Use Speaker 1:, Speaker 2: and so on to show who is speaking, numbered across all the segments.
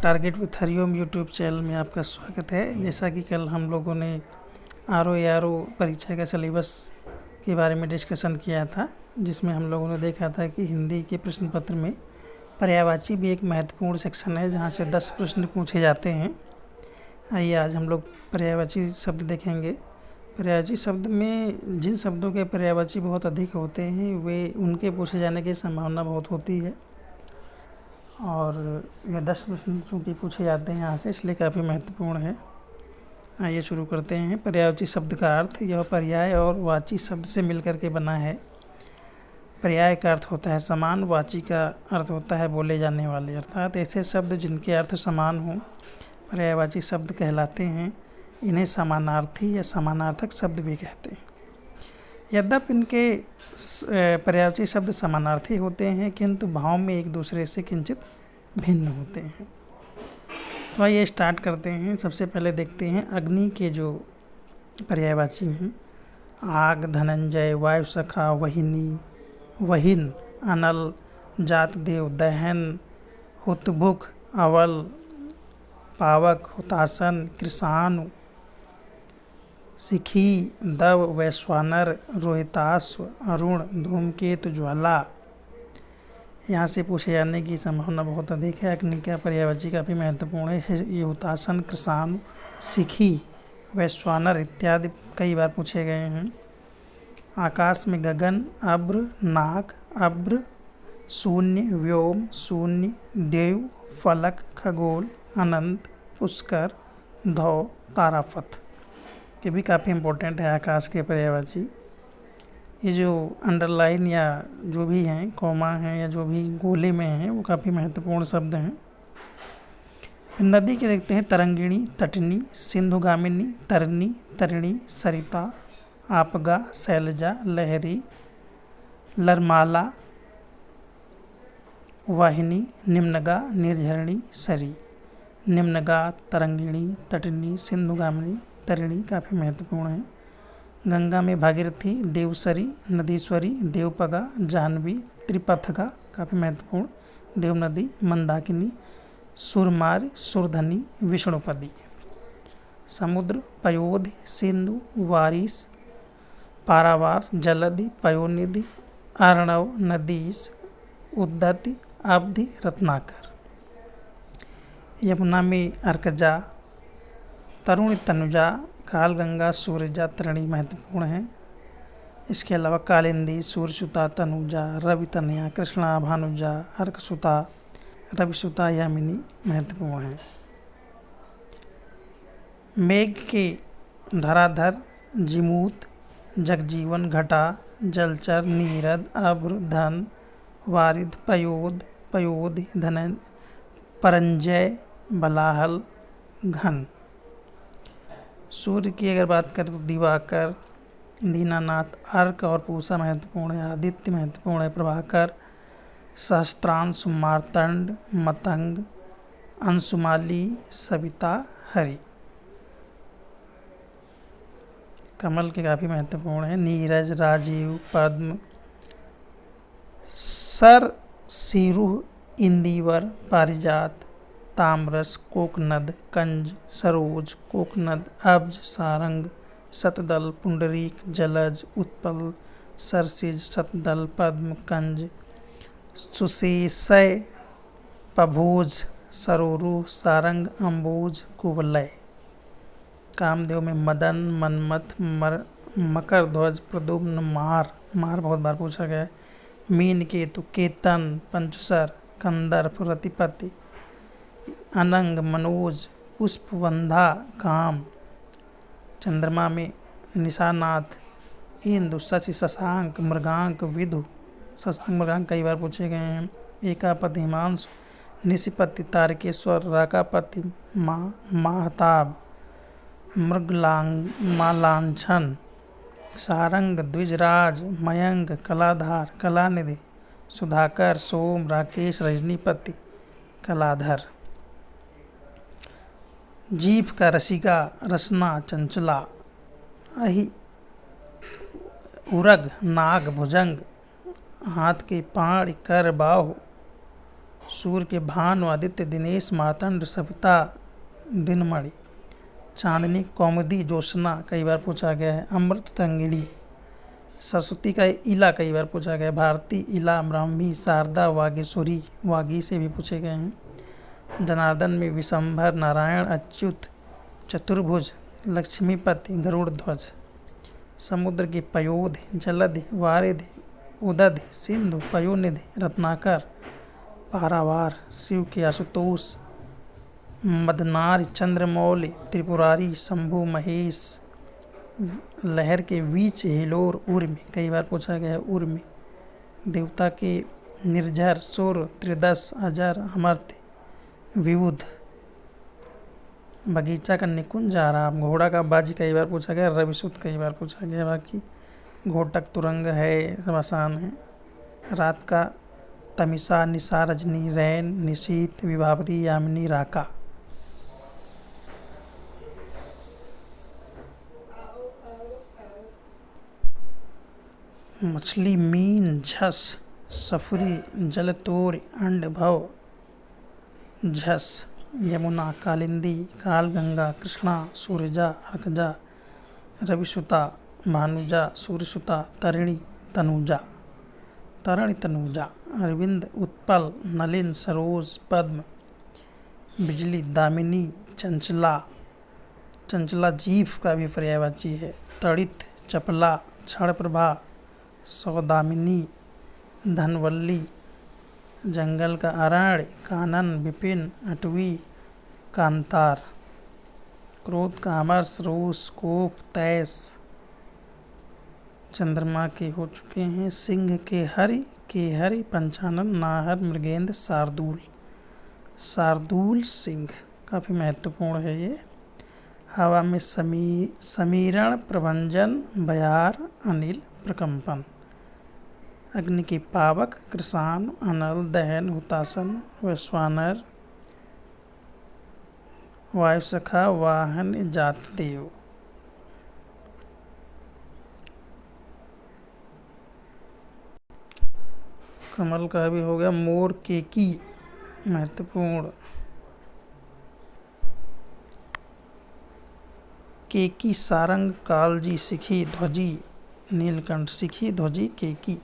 Speaker 1: Target with Hariom YouTube channel में आपका स्वागत है। जैसा कि कल हम लोगों ने आर ओ परीक्षा का सिलेबस के बारे में डिस्कशन किया था, जिसमें हम लोगों ने देखा था कि हिंदी के प्रश्न पत्र में पर्यायवाची भी एक महत्वपूर्ण सेक्शन है, जहां से 10 प्रश्न पूछे जाते हैं। आइए आज हम लोग पर्यायवाची शब्द देखेंगे। पर्यायवाची शब्द में जिन शब्दों के पर्यायवाची बहुत अधिक होते हैं वे उनके पूछे जाने की संभावना बहुत होती है, और ये 10 प्रश्न चूँकि पूछे जाते हैं यहाँ से, इसलिए काफ़ी महत्वपूर्ण है। आइए शुरू करते हैं। पर्यायवाची शब्द का अर्थ, यह पर्याय और वाची शब्द से मिलकर के बना है। पर्याय का अर्थ होता है समान, वाची का अर्थ होता है बोले जाने वाले, अर्थात ऐसे शब्द जिनके अर्थ समान हों पर्यायवाची शब्द कहलाते हैं। इन्हें समानार्थी या समानार्थक शब्द भी कहते हैं। यद्यपि इनके पर्यायवाची शब्द समानार्थी होते हैं, किंतु भाव में एक दूसरे से किंचित भिन्न होते हैं। तो आइए स्टार्ट करते हैं। सबसे पहले देखते हैं अग्नि के जो पर्यायवाची हैं। आग, धनंजय, वायु सखा, वहिनी, वहिन, अनल, जातदेव, दहन, हुतभुक, अवल, पावक, हुतासन, कृषाणु, सिखी, दव, वैश्वानर, रोहिताश्व, अरुण, धूमकेतु, ज्वाला। यहाँ से पूछे जाने की संभावना बहुत अधिक है। अग्नि का पर्यायवाची काफ़ी महत्वपूर्ण है। ये हुतासन, कृषाणु, सिखी, वैश्वानर इत्यादि कई बार पूछे गए हैं। आकाश में गगन, अब्र, नाग, अब्र, शून्य, व्योम, शून्य, देव, फलक, खगोल, अनंत, पुष्कर, धौ, तारापथ, ये भी काफ़ी इम्पोर्टेंट है आकाश के पर्यायवाची। ये जो अंडरलाइन या जो भी हैं, कॉमा हैं या जो भी गोले में हैं, वो काफ़ी महत्वपूर्ण शब्द हैं। नदी के देखते हैं। तरंगिणी, तटनी, सिंधुगामिनी, तरनी, तरिणी, सरिता, आपगा, शैलजा, लहरी, लरमाला, वाहिनी, निम्नगा, निर्झरणी, सरी। निम्नगा, तरंगिणी, तटनी, सिंधुगामिनी, तरिणी काफ़ी महत्वपूर्ण है। गंगा में भागीरथी, देवसरी, नदीश्वरी, देवपगा, जाह्नवी, त्रिपथगा काफ़ी महत्वपूर्ण, देवनदी, मंदाकिनी, सुरमार, सुरधनी, विष्णुपदी। समुद्र, पयोधि, सिंधु, वारिस, पारावार, जलधि, पयोनिधि, अर्णव, नदीस, उद्धति, अवधि, रत्नाकर। यमुना में अर्कजा, तरुण, तनुजा, कालगंगा, सूर्यजा, तृणी महत्वपूर्ण है। इसके अलावा कालिंदी, सूर्यसुता, तनुजा, रवि तनया, कृष्णा, भानुजा, अर्कसुता, रविसुता, यामिनी महत्वपूर्ण है। मेघ के धराधर, जिमूत, जगजीवन, घटा, जलचर, नीरद, अभ्र, धन, वारिध, पयोध, पयोधि, धन, परंजय, बलाहल, घन। सूर्य की अगर बात करें तो दिवाकर, दीनानाथ, अर्क और पूषा महत्वपूर्ण है। आदित्य महत्वपूर्ण है। प्रभाकर, सहस्त्रांश, मार्तंड, मतंग, अंशुमाली, सविता, हरि। कमल के काफ़ी महत्वपूर्ण है। नीरज, राजीव, पद्म, सर, सिरुह, इंदिवर, पारिजात, ताम्रस, कोकनद, कंज, सरोज, कोकनद, अब्ज, सारंग, शतदल, पुंडरीक, जलज, उत्पल, सरसिज, शतदल, पद्म, कंज, सुशेषय, पभोज, सरोरु, सारंग, अम्बोज, कुवलय। कामदेव में मदन, मनमथ, मकर ध्वज, प्रद्युम्न, मार बहुत बार पूछा गया है। मीन केतु, केतन, पंचसर, कंदर्प, रतिपति, अनंग, मनोज, पुष्पवंधा, काम। चंद्रमा में निशानाथ, इंदु, शशि, शशांक, मृगांक, विदु। शशांक मृगांक कई बार पूछे गए हैं। एकापति, हिमांशु, निशिपति, तारकेश्वर, राकापति, माहताब, मृगलांग, मालांछन, सारंग, द्विजराज, मयंक, कलाधार, कलानिधि, सुधाकर, सोम, राकेश, रजनीपति, कलाधर। जीभ का रसिका, रसना, चंचला, अहि, उरग, नाग, भुजंग। हाथ के पाड़, कर, बाहु, सूर्य के भानु आदित्य दिनेश मार्तंड सविता दिनमणि चांदनी कौमुदी ज्योत्सना कई बार पूछा गया है। अमृत तरंगिणी सरस्वती का इला कई बार पूछा गया है। भारती इला ब्राह्मी शारदा वागीश्वरी वागी से भी पूछे गए हैं। जनार्दन में विशंभर नारायण अच्युत चतुर्भुज लक्ष्मीपति गरुड़ ध्वज। समुद्र की पयोधि जलधि वारिधि उदधि सिंधु पयोनिधि रत्नाकर पारावार। शिव के आशुतोष मदनारी चंद्रमौली त्रिपुरारी शंभु महेश। लहर के बीच हिलोर उर्मी कई बार पूछा गया है। उर्मी देवता के निर्झर सुर त्रिदश अजर अमर्त्य विबुध। बगीचा का निकुंज आराम। घोड़ा का बाजी कई बार पूछा गया। रविसुत कई बार पूछा गया। बाकी घोटक तुरंग है, सब आसान है। रात का तमिसा निशा रजनी रैन निशीत विभावरी यामिनी राका। मछली मीन झस सफरी जलतोर अंड भव झस। यमुना कालिंदी कालगंगा कृष्णा सूरजा अर्कजा रविसुता भानुजा सूर्यसुता तरिणी तनुजा। तरणि तनुजा अरविंद उत्पल नलिन सरोज पद्म। बिजली दामिनी चंचला। चंचला जीव का भी पर्यायवाची है। तड़ित चपला क्षण प्रभा सौदामिनी धनवल्ली। जंगल का अरण्य कानन विपिन अटवी कांतार। क्रोध का अमरस रोष कोप तैस। चंद्रमा के हो चुके हैं। सिंह के हरि पंचानन नाहर मृगेंद्र शार्दूल। शार्दूल सिंह काफ़ी महत्वपूर्ण है ये। हवा में समीरण प्रभंजन बयार अनिल प्रकंपन। अग्नि की पावक कृसान अनल दहन हुतासन वैश्वानर। वायुसखा वाहन जातदेव। कमल का भी हो गया। मोर केकी महत्वपूर्ण। केकी सारंग कालजी सिखी ध्वजी नीलकंठ। सिखी ध्वजी केकी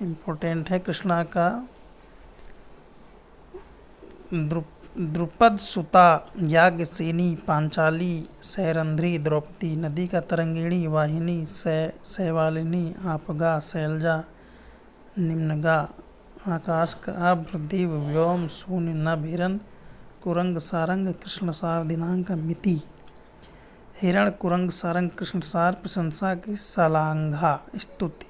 Speaker 1: इम्पोर्टेंट है। कृष्णा का द्रुपद सुता याज्ञसेनी पांचाली सैरंध्री द्रौपदी। नदी का तरंगिणी वाहिनी शैवालिनी आपगा शैलजा निम्नगा। आकाश का अभ्र दिव व्योम शून्य नभ हिरण कुरंग सारंग कृष्णसार दिनांक मिति। हिरण कुरंग सारंग कृष्णसार प्रशंसा की सलांघा स्तुति।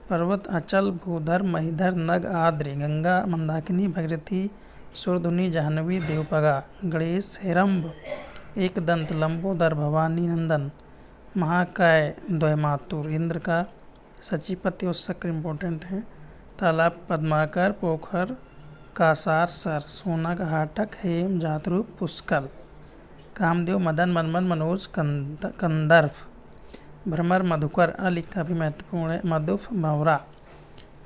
Speaker 1: पर्वत अचल भूधर महिधर नग आद्रि। गंगा मंदाकिनी भगीरथी सुरधुनी जाह्नवी देवपगा। गणेश हेरम्ब एक दंत लंबोदर भवानी नंदन महाकाय द्वयमातुर। इंद्र का सचिपति और शक्र इम्पोर्टेंट है। तालाब पद्माकर पोखर कासार सर। सोना का हाटक हेम जातरूप पुष्कल। कामदेव मदन मनमन मनोज कंदर्प। भ्रमर मधुकर अली का भी महत्वपूर्ण है। मधुफ भंवरा।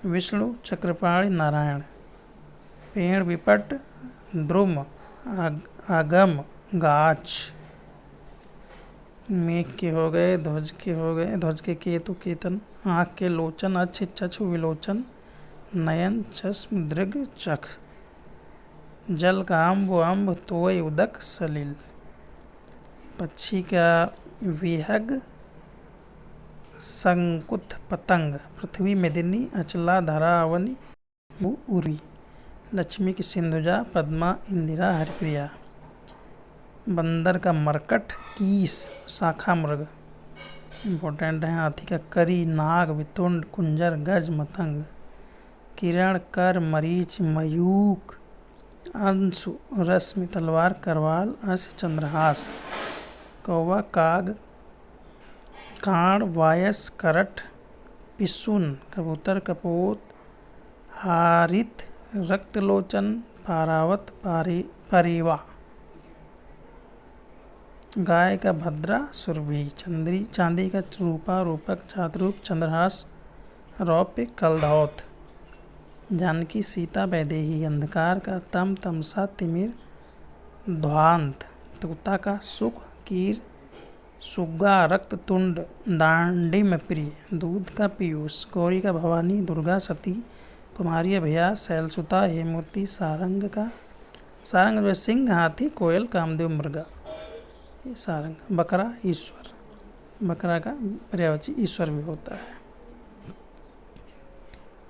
Speaker 1: विष्णु चक्रपाणि नारायण। पेड़ विपट द्रुम आगम गाछ। मेघ के हो गए। ध्वज के हो गए। ध्वज के केतु केतन। आँख के लोचन अच्छ चक्षु विलोचन नयन चश्म दृग चख। जल का अम्ब तोय उदक सलिल। पक्षी का विहग संकुत पतंग। पृथ्वी मेदिनी अचला धरा अवनी उर्वी। लक्ष्मी की सिंधुजा पद्मा इंदिरा हरिप्रिया। बंदर का मरकट कीस शाखा मृग इम्पोर्टेंट है। हाथी का करी नाग वितुंड कुंजर गज मतंग। किरण कर मरीच मयूक अंशु रश्मि तलवार करवाल अस चंद्रहास। कौवा काग कांड वायस करट पिसुन। कबूतर कपोत हारित रक्तलोचन पारावत परेवा। गाय का भद्रा सुरभि। चांदी का रूपा रूपक छातरूप चंद्रहास रौप्य कलधौत। जानकी सीता वैदेही, अंधकार का तम तमसा तिमिर ध्वांत, तोता का सुख कीर सुग्गा रक्त तुंड दांडिम प्रिय, दूध का पीयूष, गौरी का भवानी, दुर्गा सती, कुमारी अभया, शैलसुता, हेमवती, सारंग जो सिंह, हाथी, कोयल, कामदेव, मृगा, ये सारंग। बकरा ईश्वर, बकरा का पर्यायवाची ईश्वर भी होता है।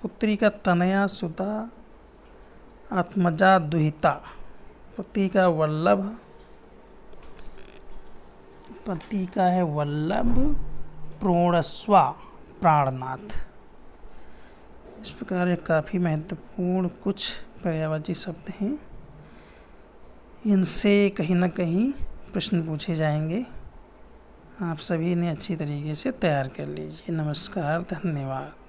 Speaker 1: पुत्री का तनया, सुता, आत्मजा, दुहिता, पति का वल्लभ, पति का है वल्लभ, प्रोणस्वा, प्राणनाथ। इस प्रकार ये काफ़ी महत्वपूर्ण कुछ पर्यायवाची शब्द हैं, इनसे कहीं ना कहीं प्रश्न पूछे जाएंगे। आप सभी ने अच्छी तरीके से तैयार कर लीजिए। नमस्कार, धन्यवाद।